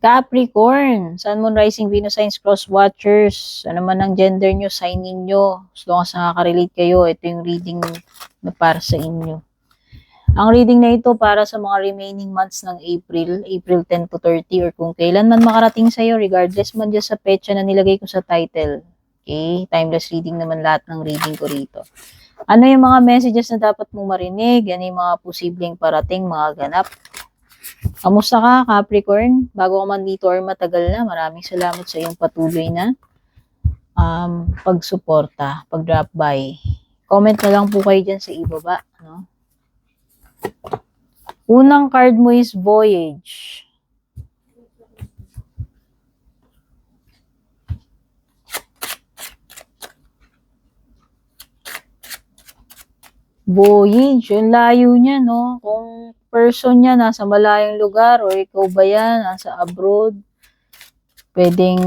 Capricorn, Sun, Moon, Rising, Venus signs, cross watchers. Ano man ang gender nyo, sign ninyo. As long as nakaka-relate kayo, ito yung reading na para sa inyo. Ang reading na ito para sa mga remaining months ng April 10 to 30, or kung kailan man makarating sa'yo, regardless man dyan sa petsa na nilagay ko sa title. Okay? Timeless reading naman lahat ng reading ko rito. Ano yung mga messages na dapat mong marinig? Ano yung mga posibleng parating, mga ganap? Kamusta ka, Capricorn? Bago ka man dito or matagal na, maraming salamat sa iyong patuloy na pagsuporta, pag-drop by. Comment na lang po kayo dyan sa ibaba. No? Unang card mo is Voyage. Voyage, yung layo niya, no? Kung person niya nasa malayong lugar or ikaw ba yan, nasa abroad, pwedeng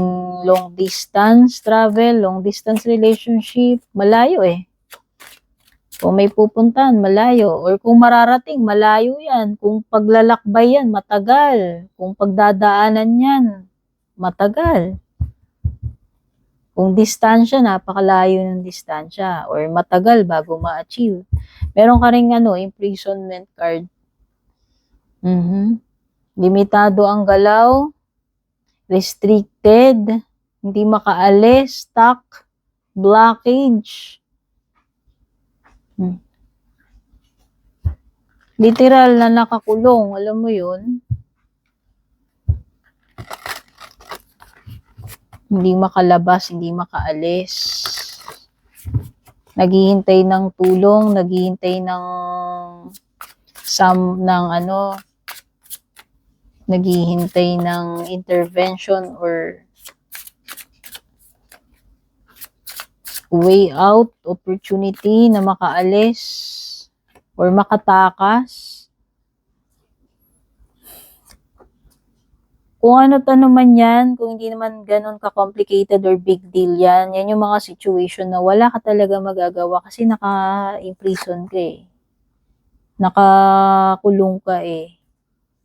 long distance travel, long distance relationship, malayo eh. Kung may pupuntahan, malayo. Or kung mararating, malayo yan. Kung paglalakbay yan, matagal. Kung pagdadaanan yan, matagal. Kung distansya, napakalayo ng distansya. Or matagal bago ma-achieve. Meron ka rin imprisonment card. Limitado ang galaw. Restricted. Hindi makaalis. Stuck. Blockage. Literal na nakakulong, alam mo yun? Hindi makalabas, hindi makaalis. Naghihintay ng tulong, naghihintay ng naghihintay ng intervention or way out, opportunity na makaalis or makatakas. Kung ano man yan, kung hindi naman ganun ka-complicated or big deal yan, yan yung mga situation na wala ka talaga magagawa kasi naka-imprison ka eh. Nakakulong ka eh.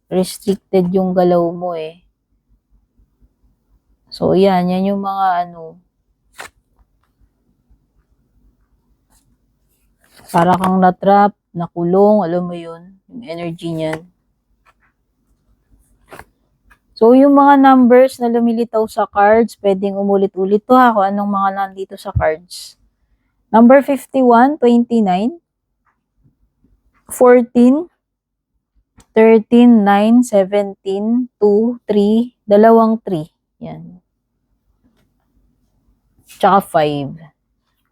Restricted yung galaw mo eh. So yan yung mga para kang na-trap, nakulong, alam mo yun, yung energy niyan. So, yung mga numbers na lumilitaw sa cards, pwedeng umulit-ulit to ha, kung anong mga nandito sa cards. Number 51, 29, 14, 13, 9, 17, 2, 3, dalawang 3. Yan. Tsaka 5.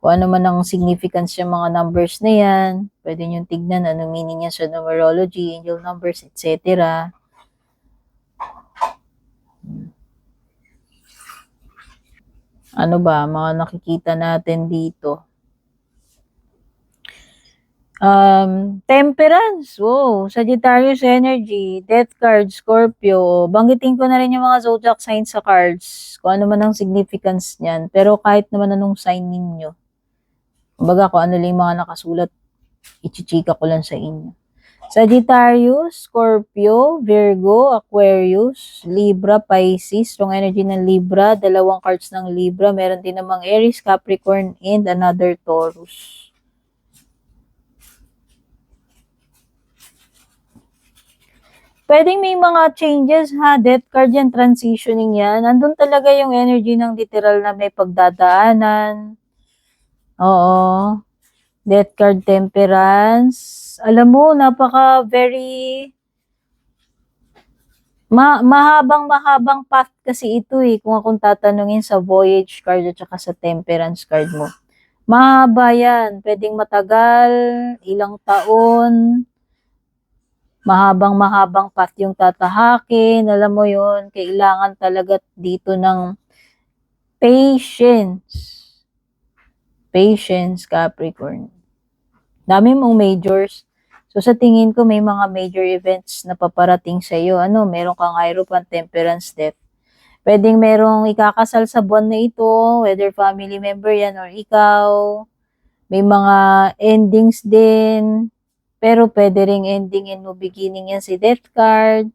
Kung ano man ang significance yung mga numbers na yan, pwede nyo tignan ano meaning yan sa numerology, angel numbers, etc. Ano ba, mga nakikita natin dito. Temperance, wow, Sagittarius energy, Death card, Scorpio. Banggitin ko na rin yung mga zodiac signs sa cards, kung ano man ang significance niyan. Pero kahit naman anong sign ninyo, kumbaga kung ano lang yung mga nakasulat, ichichika ko lang sa inyo. Sagittarius, Scorpio, Virgo, Aquarius, Libra, Pisces, strong energy ng Libra, dalawang cards ng Libra, meron din namang Aries, Capricorn, and another Taurus. Pwedeng may mga changes ha, death card yan, transitioning yan, andun talaga yung energy ng literal na may pagdadaanan. Oo. Death card, temperance. Alam mo, mahabang path kasi ito eh. Kung akong tatanungin sa voyage card at saka sa temperance card mo. Mahaba yan. Pwedeng matagal, ilang taon. Mahabang path yung tatahakin. Alam mo yun, kailangan talaga dito ng patience. Patience, Capricorn. Dami mong majors. So, sa tingin ko, may mga major events na paparating sa iyo. Meron kang Hierophant, Temperance, Death. Pwedeng merong ikakasal sa buwan na ito, whether family member yan or ikaw. May mga endings din. Pero pwede ring ending and no beginning yan si Death card.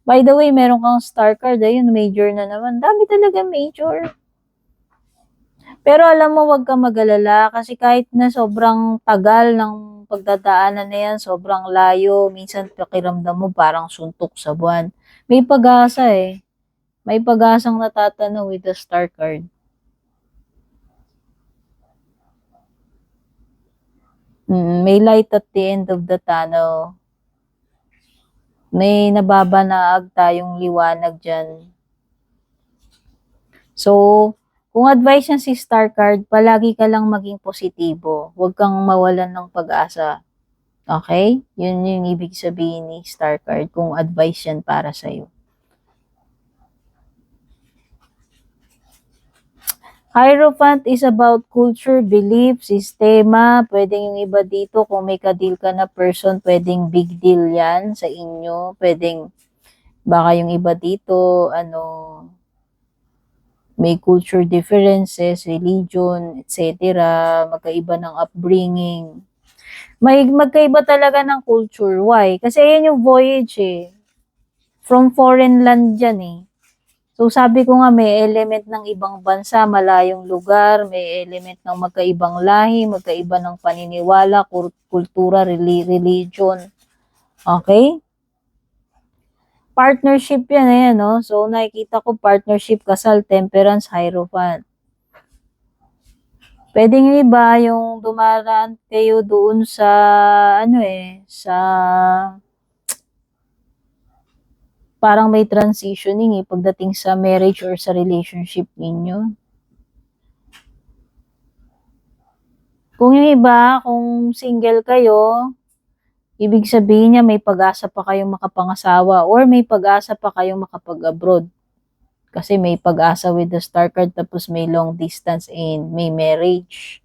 By the way, meron kang star card, ayun, major na naman. Dami talaga major. Pero alam mo, wag kang mag-alala kasi kahit na sobrang tagal ng pagdadaanan na yan, sobrang layo, minsan pakiramdam mo parang suntok sa buwan. May pag-asa eh. May pag-asang natatanaw with the star card. May light at the end of the tunnel. May nababanaag tayong liwanag dyan. So, kung advice niya si star card, palagi ka lang maging positibo. Huwag kang mawalan ng pag-asa. Okay? Yun yung ibig sabihin ni star card kung advice yan para sa'yo. Hierophant is about culture, belief, sistema. Pwedeng yung iba dito, kung may ka-deal ka na person, pwedeng big deal yan sa inyo. Pwedeng, baka yung iba dito, may culture differences, religion, etc. Magkaiba ng upbringing. Magkaiba talaga ng culture. Why? Kasi yan yung voyage eh. From foreign land yan eh. So sabi ko nga may element ng ibang bansa, malayong lugar, may element ng magkaibang lahi, magkaiba ng paniniwala, kultura, religion. Okay? Partnership yan, ayan, no? So nakikita ko partnership, kasal, temperance, hierophant. Pwede yung iba, yung dumaraan kayo doon sa, sa parang may transitioning pagdating sa marriage or sa relationship ninyo. Kung yung iba, kung single kayo, ibig sabihin niya may pag-asa pa kayong makapangasawa or may pag-asa pa kayong makapag-abroad. Kasi may pag-asa with the star card tapos may long distance and may marriage.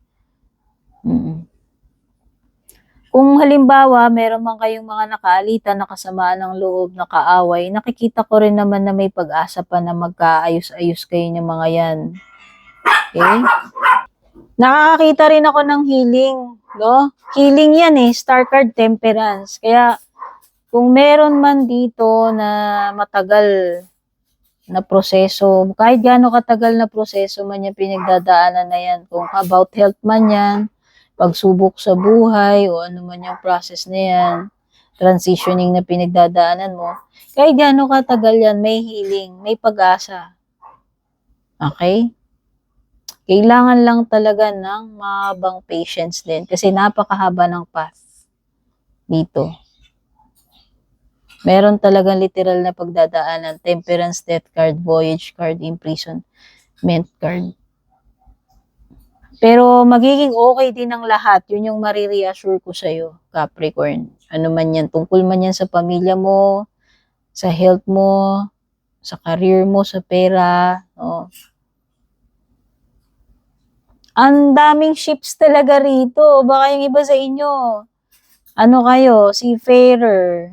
Kung halimbawa, meron man kayong mga nakaalitan, nakasamaan ng loob, nakaaway, nakikita ko rin naman na may pag-asa pa na magkaayos-ayos kayo ng mga yan. Okay? Nakakakita rin ako ng healing, no? Healing yan eh, star card temperance. Kaya, kung meron man dito na matagal na proseso, kahit gaano katagal na proseso man yan, pinagdadaanan na yan, kung about health man yan, pagsubok sa buhay, o ano man yung process na yan, transitioning na pinagdadaanan mo, kahit gaano katagal yan, may healing, may pag-asa. Okay? Kailangan lang talaga ng mahabang patience din kasi napakahaba ng path dito. Meron talagang literal na pagdadaanan, temperance, death card, voyage card, imprisonment card. Pero magiging okay din ang lahat. Yun yung marireassure ko sa'yo, Capricorn. Ano man yan, tungkol man yan sa pamilya mo, sa health mo, sa career mo, sa pera. No? Ang daming ships talaga rito. Baka yung iba sa inyo, ano kayo, seafarer,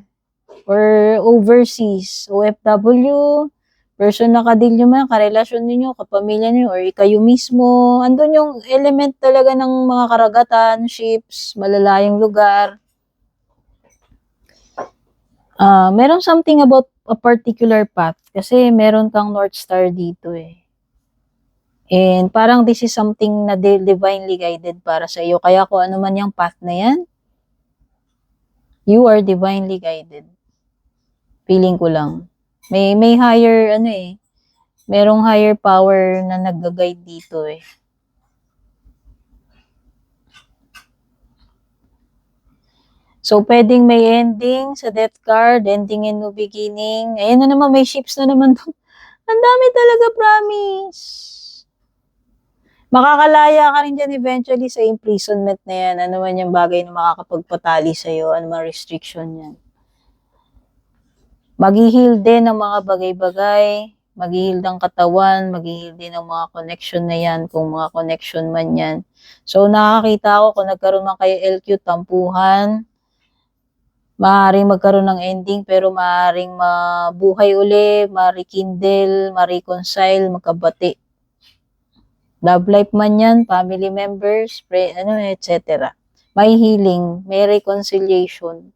or overseas, OFW, person na kadilyo man, karelasyon ninyo, kapamilya ninyo, or kayo mismo. Andun yung element talaga ng mga karagatan, ships, malalayong lugar. Meron something about a particular path kasi meron kang North Star dito eh. And parang this is something na divinely guided para sa iyo. Kaya kung ano man yung path na yan, you are divinely guided. Feeling ko lang. May higher, merong higher power na nag-guide dito eh. So, pwedeng may ending sa death card, ending and new beginning. Ayan na naman, may ships na naman. Ang dami talaga, promise. Makakalaya ka rin dyan eventually sa imprisonment na yan. Ano man yung bagay na makakapagpatali sa'yo, ano man restriction yan. Mag-heal din ng mga bagay-bagay, mag-heal ng katawan, mag-heal din ng mga connection na yan, kung mga connection man yan. So, nakakita ako kung nagkaroon man kayo LQ, tampuhan, maaaring magkaroon ng ending, pero maaaring mabuhay uli, ma-rekindle, ma-reconcile, magkabati. Love life man yan, family members, etc. May healing, may reconciliation.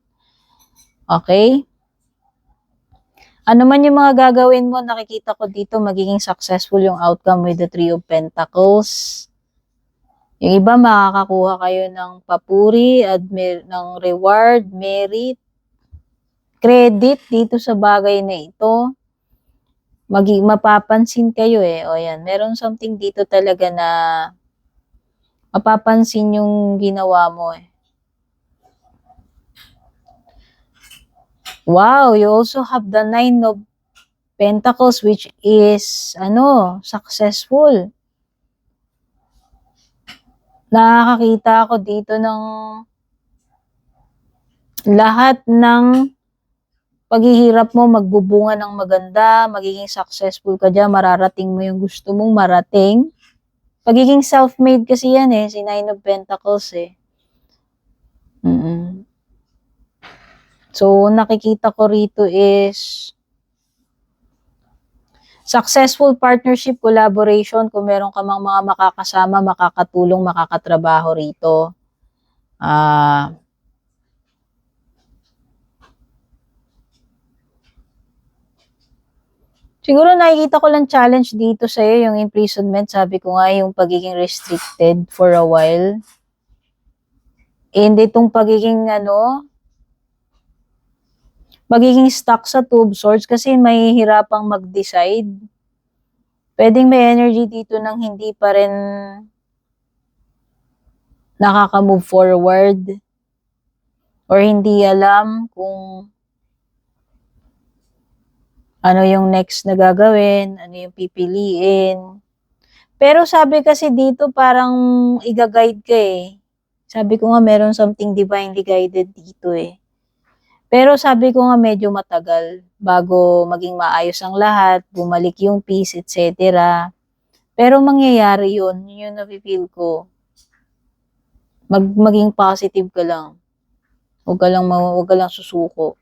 Okay? Ano man yung mga gagawin mo, nakikita ko dito, magiging successful yung outcome with the Three of Pentacles. Yung iba, makakakuha kayo ng papuri, ng reward, merit, credit dito sa bagay na ito. Mapapansin kayo eh. O yan, meron something dito talaga na mapapansin yung ginawa mo eh. Wow, you also have the Nine of Pentacles which is, successful. Nakakakita ako dito ng lahat ng paghihirap mo magbubunga ng maganda, magiging successful ka dyan, mararating mo yung gusto mong marating. Pagiging self-made kasi yan eh, si Nine of Pentacles eh. So, nakikita ko rito is successful partnership, collaboration, kung meron ka mga makakasama, makakatulong, makakatrabaho rito. Siguro nakikita ko lang challenge dito sa'yo, yung imprisonment. Sabi ko nga, yung pagiging restricted for a while. And itong pagiging, magiging stuck sa Two of Swords kasi may hirapang mag-decide. Pwedeng may energy dito ng hindi pa rin nakaka-move forward. Or hindi alam kung ano yung next na gagawin, ano yung pipiliin. Pero sabi kasi dito parang i-guide ka eh. Sabi ko nga meron something divinely guided dito eh. Pero sabi ko nga medyo matagal bago maging maayos ang lahat, bumalik yung peace, etc. Pero mangyayari yun, yun yung napipil ko. Maging positive ka lang. Huwag ka lang susuko.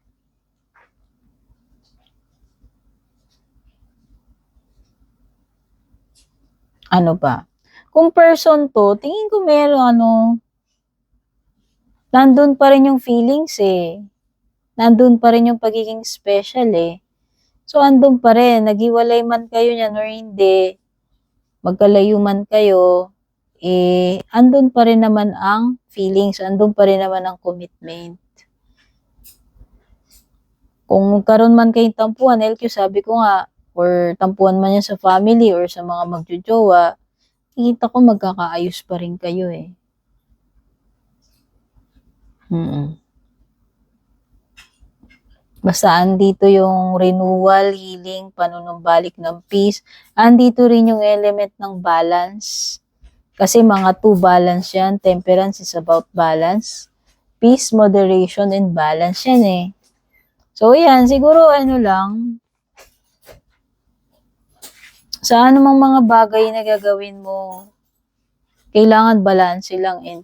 Ano ba? Kung person to, tingin ko meron nandun pa rin yung feelings eh. Nandun pa rin yung pagiging special eh. So, andun pa rin. Naghiwalay man kayo niyan or hindi, magkalayo man kayo, andun pa rin naman ang feelings, andun pa rin naman ang commitment. Kung karon man kayong tampuhan, LQ, sabi ko nga, or tampuhan man yan sa family or sa mga magjojowa, kita ko magkakaayos pa rin kayo eh. Basta andito yung renewal, healing, panunumbalik ng peace. Andito rin yung element ng balance. Kasi mga two balance yan. Temperance is about balance. Peace, moderation, and balance yan eh. So yan, siguro lang, sa anumang mga bagay na gagawin mo, kailangan balance lang and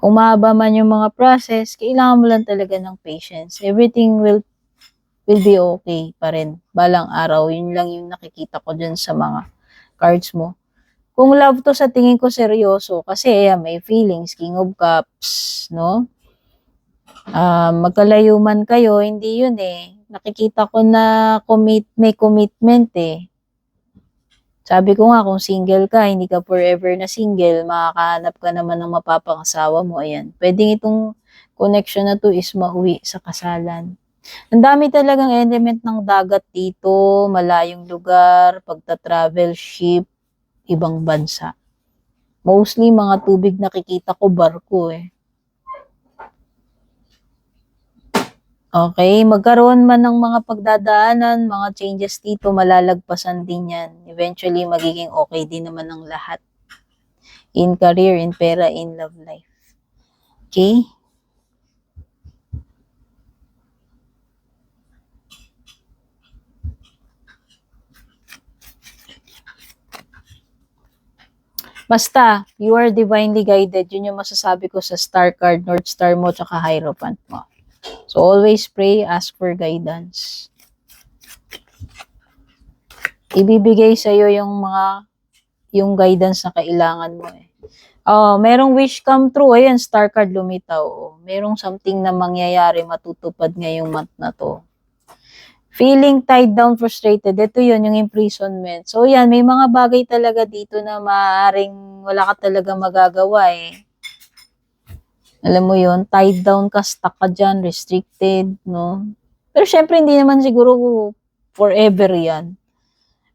kung mahaba man yung mga process, kailangan mo lang talaga ng patience. Everything will be okay pa rin. Balang araw, yun lang yung nakikita ko dyan sa mga cards mo. Kung love to, sa tingin ko seryoso. Kasi may feelings, King of Cups, no? Magkalayo man kayo, hindi yun eh. Nakikita ko na may commitment eh. Sabi ko nga, kung single ka, hindi ka forever na single, makakahanap ka naman ng mapapangasawa mo. Ayan. Pwedeng itong connection na to is mauwi sa kasalan. Ang dami talagang element ng dagat dito, malayong lugar, pagta-travel ship, ibang bansa. Mostly mga tubig nakikita ko, barko eh. Okay, magkaroon man ng mga pagdadaanan, mga changes dito, malalagpasan din yan. Eventually, magiging okay din naman ang lahat. In career, in pera, in love life. Okay? Basta, you are divinely guided. Yun yung masasabi ko sa star card, North Star mo, tsaka Hierophant mo. So, always pray, ask for guidance. Ibibigay sa'yo yung guidance na kailangan mo eh. Oh, merong wish come true. Ayan, star card lumitaw. Oh, merong something na mangyayari, matutupad ngayong month na to. Feeling tied down, frustrated. Ito yun, yung imprisonment. So, yan, may mga bagay talaga dito na maaaring wala ka talaga magagawa eh. Alam mo yun, tied down ka, stuck ka dyan, restricted, no? Pero syempre, hindi naman siguro forever yan.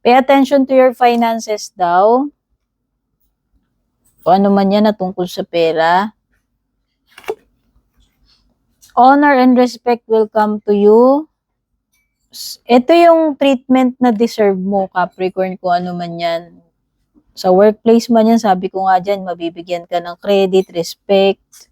Pay attention to your finances daw. O ano man yan na tungkol sa pera. Honor and respect will come to you. Ito yung treatment na deserve mo, Capricorn, kung ano man yan. Sa workplace man yan, sabi ko nga dyan, mabibigyan ka ng credit, respect,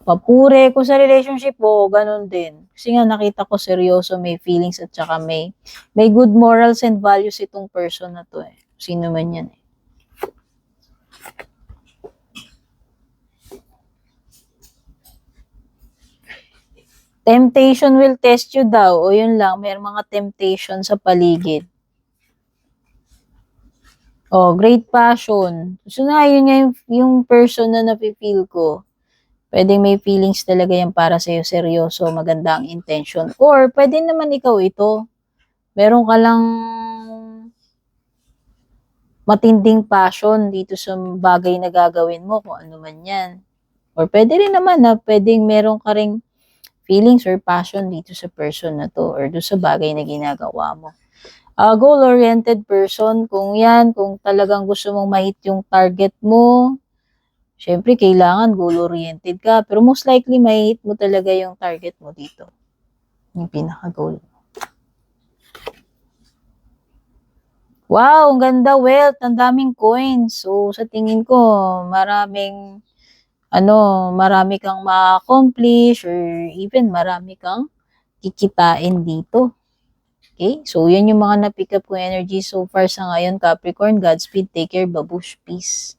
papure. Kung sa relationship mo, ganun din. Kasi nga nakita ko seryoso, may feelings at saka may good morals and values itong person na to eh. Sino man yan eh. Temptation will test you daw. O yun lang, may mga temptation sa paligid. Oh, great passion. So na, yun nga yung person na napipil ko. Pwedeng may feelings talaga yan para sa'yo, seryoso, maganda ang intention. Or, pwede naman ikaw ito. Meron ka lang matinding passion dito sa bagay na gagawin mo, kung ano man yan. Or pwede rin naman na pwedeng meron ka ring feelings or passion dito sa person na to or doon sa bagay na ginagawa mo. Goal-oriented person, kung yan, kung talagang gusto mong ma-hit yung target mo, syempre kailangan goal-oriented ka. Pero most likely, ma-hit mo talaga yung target mo dito. Yung pinaka-goal. Wow, ang ganda, wealth, ang daming coins. So, sa tingin ko, marami kang ma-accomplish or even marami kang kikitain dito. Okay? So, yan yung mga na-pick up ko energy so far sa ngayon, Capricorn. Godspeed, take care, babush, peace.